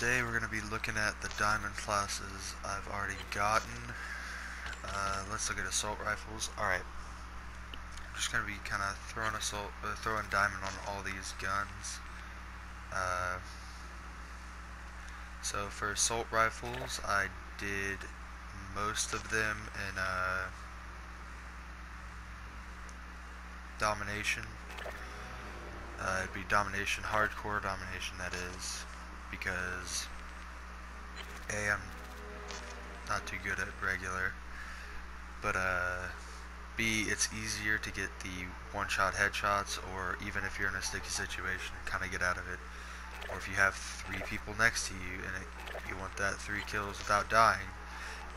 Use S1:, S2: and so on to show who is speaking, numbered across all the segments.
S1: Today we're going to be looking at the diamond classes I've already gotten. Let's look at assault rifles. Alright, I'm just going to be kind of throwing diamond on all these guns. So for assault rifles, I did most of them in domination. It'd be domination, hardcore domination that is, because A, I'm not too good at regular, but B, it's easier to get the one-shot headshots, or even if you're in a sticky situation, kind of get out of it. Or if you have 3 people next to you and you want that 3 kills without dying,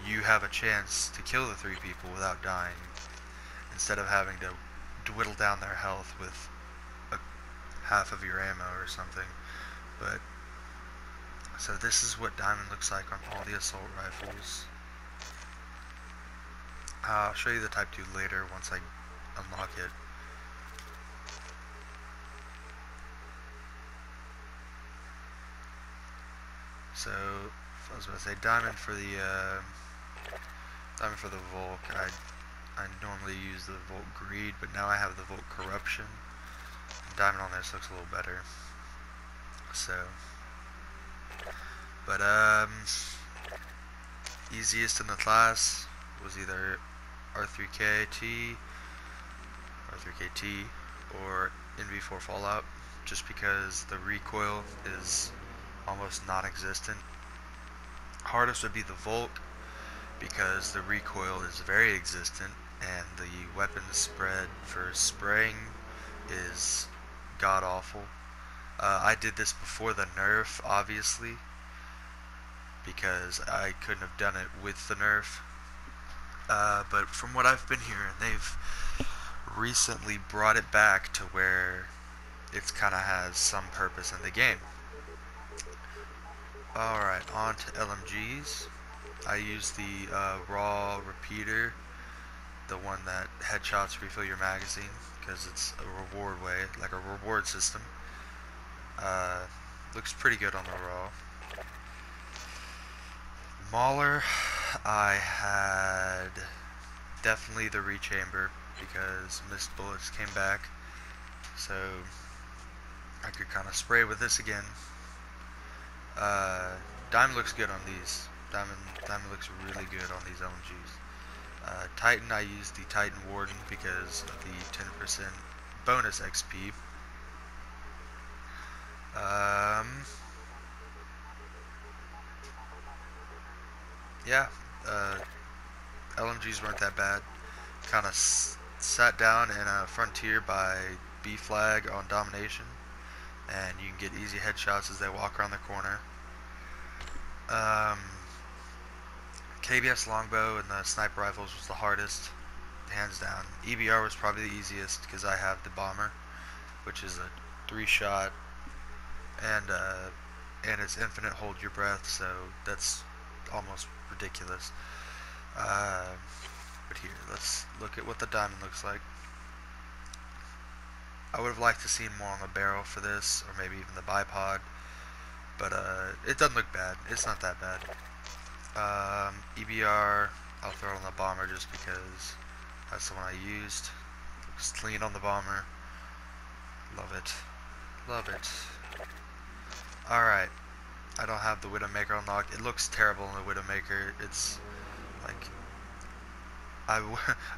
S1: you have a chance to kill the 3 people without dying, instead of having to dwindle down their health with half of your ammo or something. But so this is what diamond looks like on all the assault rifles. I'll show you the Type 2 later once I unlock it. So I was about to say diamond for the Volk. I normally use the Volk Greed, but now I have the Volk Corruption. Diamond on this looks a little better. So, but easiest in the class was either R3KT or NV4 Fallout, just because the recoil is almost non-existent. Hardest would be the Volk, because the recoil is very existent, and the weapon spread for spraying is god-awful. I did this before the nerf, obviously, because I couldn't have done it with the nerf. But from what I've been hearing, they've recently brought it back to where it's kind of has some purpose in the game. Alright, on to LMGs. I use the raw repeater, the one that headshots refill your magazine, because it's a reward way, like a reward system. Looks pretty good on the raw. Mauler, I had definitely the rechamber, because missed bullets came back, so I could kind of spray with this again. Diamond looks good on these. Diamond looks really good on these LMGs. Titan, I use the Titan Warden because of the 10% bonus XP. Yeah, LMGs weren't that bad. Kind of sat down in a Frontier by B flag on domination, and you can get easy headshots as they walk around the corner. KBS longbow and the sniper rifles was the hardest, hands down. EBR was probably the easiest because I have the bomber, which is a 3-shot, and it's infinite hold your breath, so that's almost ridiculous. But here, let's look at what the diamond looks like. I would have liked to see more on the barrel for this, or maybe even the bipod, but it doesn't look bad. It's not that bad. EBR, I'll throw it on the bomber just because that's the one I used. Looks clean on the bomber. Love it. Love it. Alright. I don't have the Widowmaker unlocked. It looks terrible in the Widowmaker. It's like, I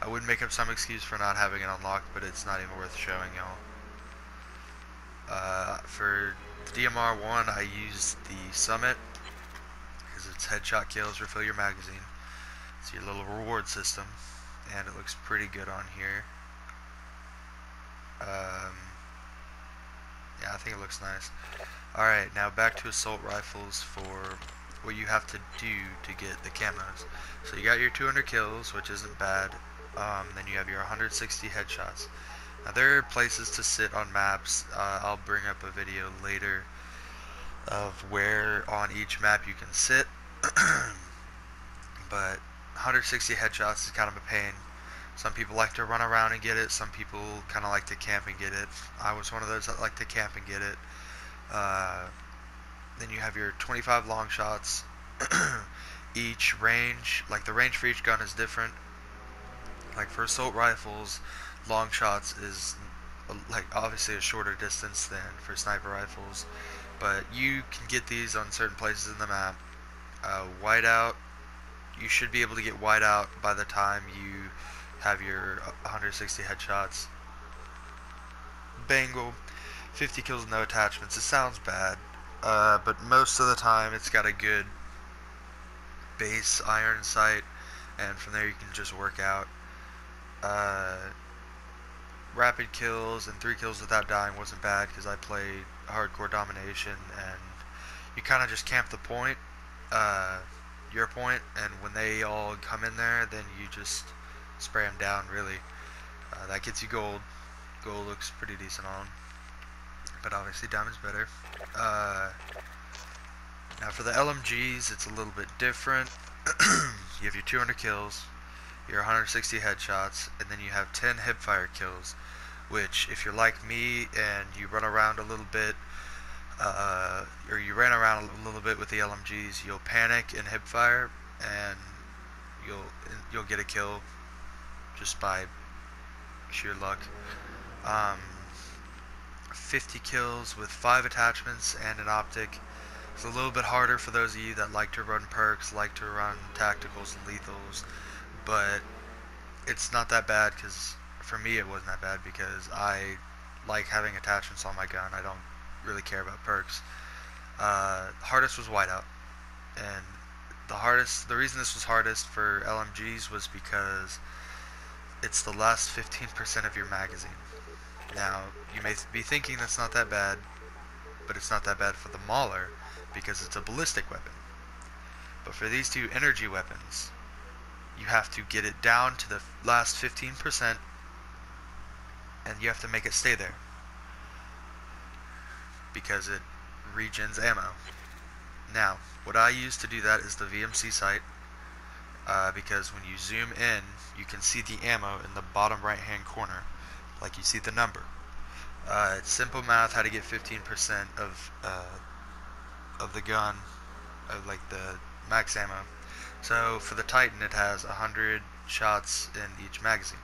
S1: would make up some excuse for not having it unlocked, but it's not even worth showing y'all. For the DMR1, I used the Summit, because it's headshot kills, refill your magazine. It's your little reward system, and it looks pretty good on here. Yeah, I think it looks nice. Alright, now back to assault rifles for what you have to do to get the camos. So you got your 200 kills, which isn't bad. Then you have your 160 headshots. Now there are places to sit on maps. I'll bring up a video later of where on each map you can sit. But 160 headshots is kind of a pain. Some people like to run around and get it. Some people kind of like to camp and get it. I was one of those that like to camp and get it. Then you have your 25 long shots. Each range, like the range for each gun is different. Like for assault rifles, long shots is like obviously a shorter distance than for sniper rifles, but you can get these on certain places in the map. Whiteout, you should be able to get whiteout by the time you have your 160 headshots. Bangle, 50 kills with no attachments. It sounds bad, but most of the time it's got a good base iron sight, and from there you can just work out. Rapid kills and 3 kills without dying wasn't bad because I played hardcore domination, and you kind of just camp the point, your point, and when they all come in there, then you just spray them down, really. That gets you gold. Gold looks pretty decent on them, but obviously diamond's better. Now for the LMGs, it's a little bit different. You have your 200 kills, your 160 headshots, and then you have 10 hipfire kills, which if you're like me and you run around a little bit, or you ran around a little bit with the LMGs, you'll panic and hipfire, and you'll get a kill just by sheer luck. 50 kills with 5 attachments and an optic. It's a little bit harder for those of you that like to run perks, like to run tacticals and lethals, but it's not that bad, because for me it wasn't that bad because I like having attachments on my gun. I don't really care about perks. Hardest was whiteout, and the reason this was hardest for LMGs was because it's the last 15% of your magazine. Now, you may be thinking that's not that bad, but it's not that bad for the Mauler because it's a ballistic weapon. But for these two energy weapons, you have to get it down to the last 15%, and you have to make it stay there because it regens ammo. Now, what I use to do that is the VMC sight, because when you zoom in, you can see the ammo in the bottom right hand corner, like you see the number. It's simple math how to get 15% of the gun, of like the max ammo. So for the Titan, it has 100 shots in each magazine.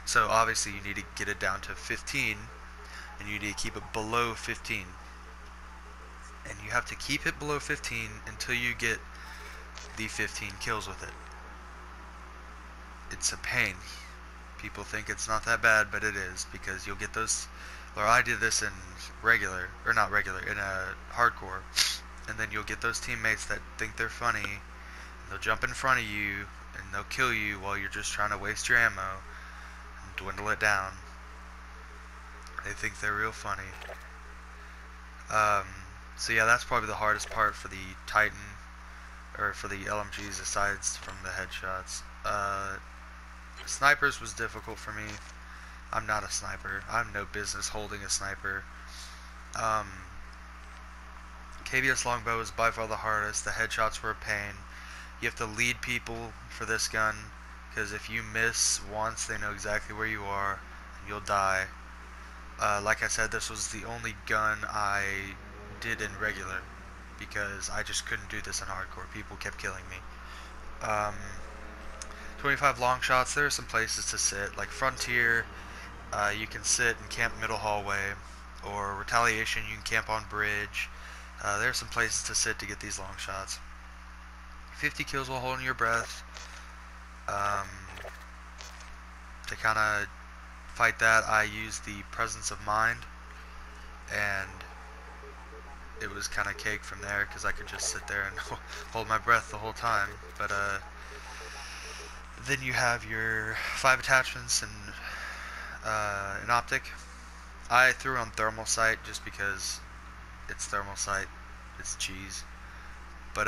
S1: So obviously you need to get it down to 15, and you need to keep it below 15. And you have to keep it below 15 until you get the 15 kills with it. It's a pain. People think it's not that bad, but it is, because you'll get those, or I did this in regular, or not regular, in a hardcore, and then you'll get those teammates that think they're funny, and they'll jump in front of you, and they'll kill you while you're just trying to waste your ammo, and dwindle it down. They think they're real funny. So yeah, that's probably the hardest part for the Titan, or for the LMGs, aside from the headshots. Snipers was difficult for me. I'm not a sniper. I have no business holding a sniper. KBS longbow is by far the hardest. The headshots were a pain. You have to lead people for this gun, because if you miss once, they know exactly where you are, and you'll die. Like I said, this was the only gun I did in regular, because I just couldn't do this in hardcore. People kept killing me. 25 long shots, there are some places to sit, like Frontier, you can sit and camp middle hallway, or Retaliation, you can camp on bridge. There are some places to sit to get these long shots. 50 kills while holding your breath. To kind of fight that, I used the Presence of Mind, and it was kind of cake from there, because I could just sit there and hold my breath the whole time. But then you have your 5 attachments and an optic. I threw on thermal sight just because it's thermal sight. It's cheese. But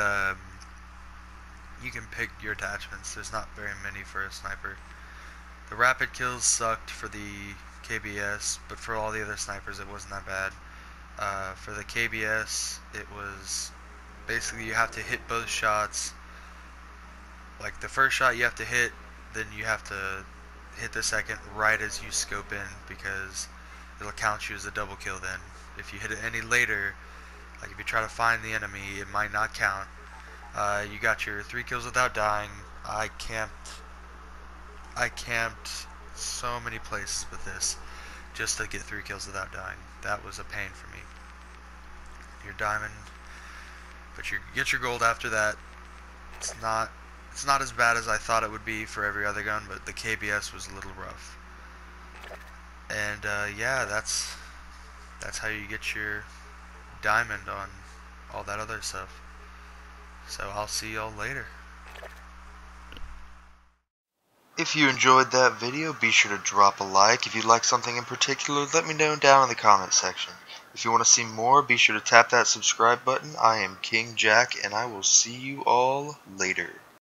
S1: you can pick your attachments. There's not very many for a sniper. The rapid kills sucked for the KBS, but for all the other snipers it wasn't that bad. For the KBS, it was basically you have to hit both shots. Like the first shot you have to hit, then you have to hit the second right as you scope in, because it'll count you as a double kill then. If you hit it any later, Like if you try to find the enemy, it might not count. You got your 3 kills without dying. I camped so many places with this just to get 3 kills without dying. That was a pain for me. Your diamond, but you get your gold after that. It's not as bad as I thought it would be for every other gun, but the KBS was a little rough. And yeah, that's how you get your diamond on all that other stuff. So I'll see y'all later.
S2: If you enjoyed that video, be sure to drop a like. If you like something in particular, let me know down in the comment section. If you want to see more, be sure to tap that subscribe button. I am KingJack, and I will see you all later.